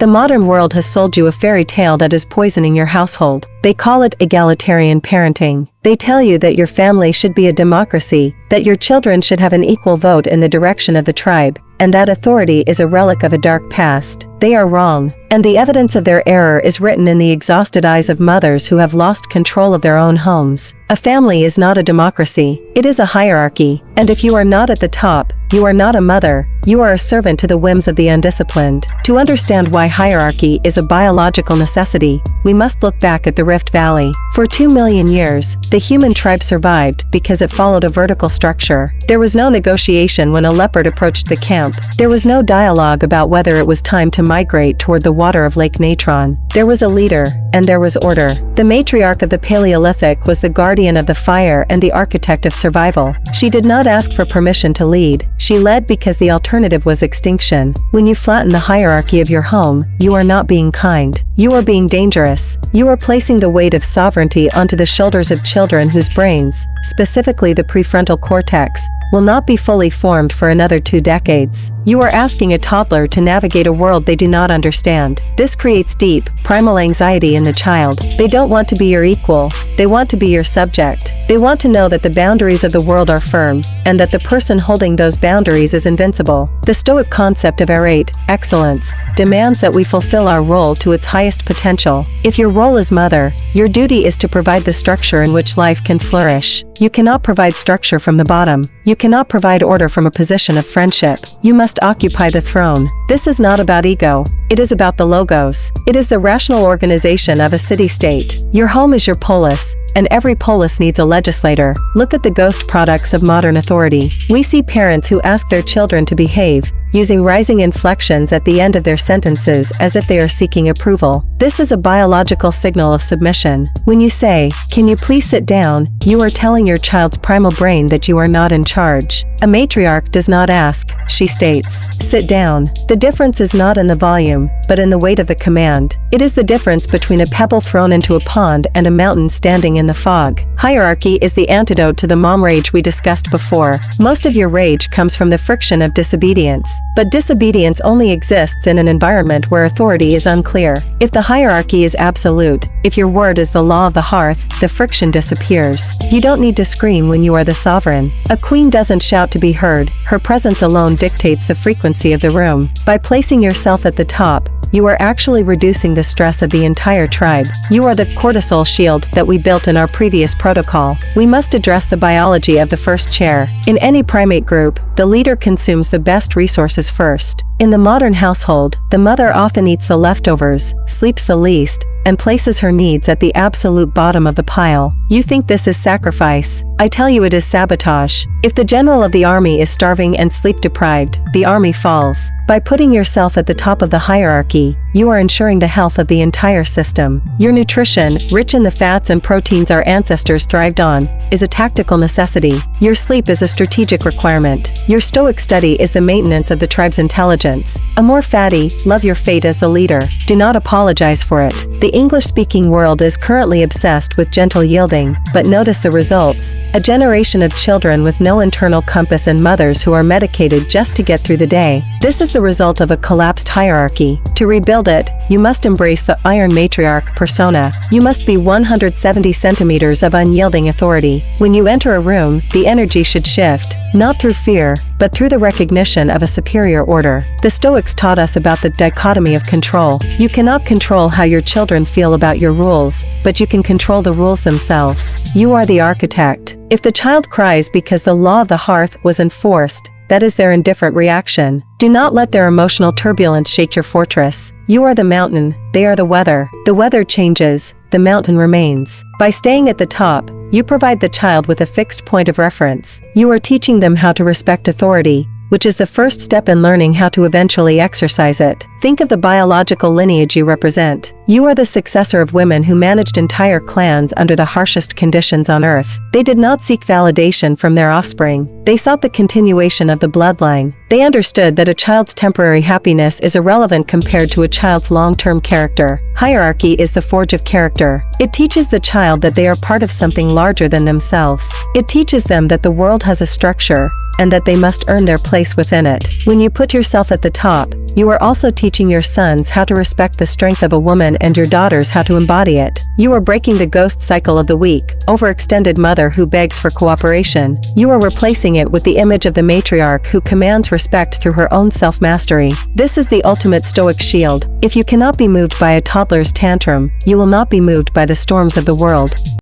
The modern world has sold you a fairy tale that is poisoning your household. They call it egalitarian parenting. They tell you that your family should be a democracy, that your children should have an equal vote in the direction of the tribe, and that authority is a relic of a dark past. They are wrong, and the evidence of their error is written in the exhausted eyes of mothers who have lost control of their own homes. A family is not a democracy, it is a hierarchy, and if you are not at the top, you are not a mother, you are a servant to the whims of the undisciplined. To understand why hierarchy is a biological necessity, we must look back at the Rift Valley. For 2 million years, the human tribe survived because it followed a vertical structure. There was no negotiation when a leopard approached the camp. There was no dialogue about whether it was time to migrate toward the water of Lake Natron. There was a leader, and there was order. The matriarch of the Paleolithic was the guardian of the fire and the architect of survival. She did not ask for permission to lead. She led because the alternative was extinction. When you flatten the hierarchy of your home, you are not being kind. You are being dangerous. You are placing the weight of sovereignty onto the shoulders of children whose brains, specifically the prefrontal cortex, will not be fully formed for another 2 decades. You are asking a toddler to navigate a world they do not understand. This creates deep, primal anxiety in the child. They don't want to be your equal. They want to be your subject. They want to know that the boundaries of the world are firm, and that the person holding those boundaries is invincible. The Stoic concept of arete, excellence, demands that we fulfill our role to its highest potential. If your role is mother, your duty is to provide the structure in which life can flourish. You cannot provide structure from the bottom. You cannot provide order from a position of friendship. You must occupy the throne. This is not about ego. It is about the logos. It is the rational organization of a city-state. Your home is your polis, and every polis needs a legislator. Look at the ghost products of modern authority. We see parents who ask their children to behave, using rising inflections at the end of their sentences as if they are seeking approval. This is a biological signal of submission. When you say, "Can you please sit down?" you are telling your child's primal brain that you are not in charge. A matriarch does not ask, she states, "Sit down." The difference is not in the volume, but in the weight of the command. It is the difference between a pebble thrown into a pond and a mountain standing in the fog. Hierarchy is the antidote to the mom rage we discussed before. Most of your rage comes from the friction of disobedience. But disobedience only exists in an environment where authority is unclear. If the hierarchy is absolute, if your word is the law of the hearth, the friction disappears. You don't need to scream when you are the sovereign. A queen doesn't shout to be heard. Her presence alone dictates the frequency of the room. By placing yourself at the top, you are actually reducing the stress of the entire tribe. You are the cortisol shield that we built in our previous protocol. We must address the biology of the first chair. In any primate group, the leader consumes the best resources first. In the modern household, the mother often eats the leftovers, sleeps the least, and places her needs at the absolute bottom of the pile. You think this is sacrifice. I tell you it is sabotage. If the general of the army is starving and sleep-deprived, the army falls. By putting yourself at the top of the hierarchy, you are ensuring the health of the entire system. Your nutrition, rich in the fats and proteins our ancestors thrived on, is a tactical necessity. Your sleep is a strategic requirement. Your Stoic study is the maintenance of the tribe's intelligence. A more fatty, love your fate as the leader. Do not apologize for it. The English-speaking world is currently obsessed with gentle yielding, but notice the results. A generation of children with no internal compass and mothers who are medicated just to get through the day. This is the result of a collapsed hierarchy. To rebuild it, you must embrace the Iron Matriarch persona. You must be 170 centimeters of unyielding authority. When you enter a room, the energy should shift, not through fear, but through the recognition of a superior order. The Stoics taught us about the dichotomy of control. You cannot control how your children feel about your rules, but you can control the rules themselves. You are the architect. If the child cries because the law of the hearth was enforced, that is their indifferent reaction. Do not let their emotional turbulence shake your fortress. You are the mountain, they are the weather. The weather changes, the mountain remains. By staying at the top, you provide the child with a fixed point of reference. You are teaching them how to respect authority, which is the first step in learning how to eventually exercise it. Think of the biological lineage you represent. You are the successor of women who managed entire clans under the harshest conditions on Earth. They did not seek validation from their offspring. They sought the continuation of the bloodline. They understood that a child's temporary happiness is irrelevant compared to a child's long-term character. Hierarchy is the forge of character. It teaches the child that they are part of something larger than themselves. It teaches them that the world has a structure, and that they must earn their place within it. When you put yourself at the top, you are also teaching your sons how to respect the strength of a woman and your daughters how to embody it. You are breaking the ghost cycle of the weak, overextended mother who begs for cooperation. You are replacing it with the image of the matriarch who commands respect through her own self-mastery. This is the ultimate Stoic shield. If you cannot be moved by a toddler's tantrum, you will not be moved by the storms of the world.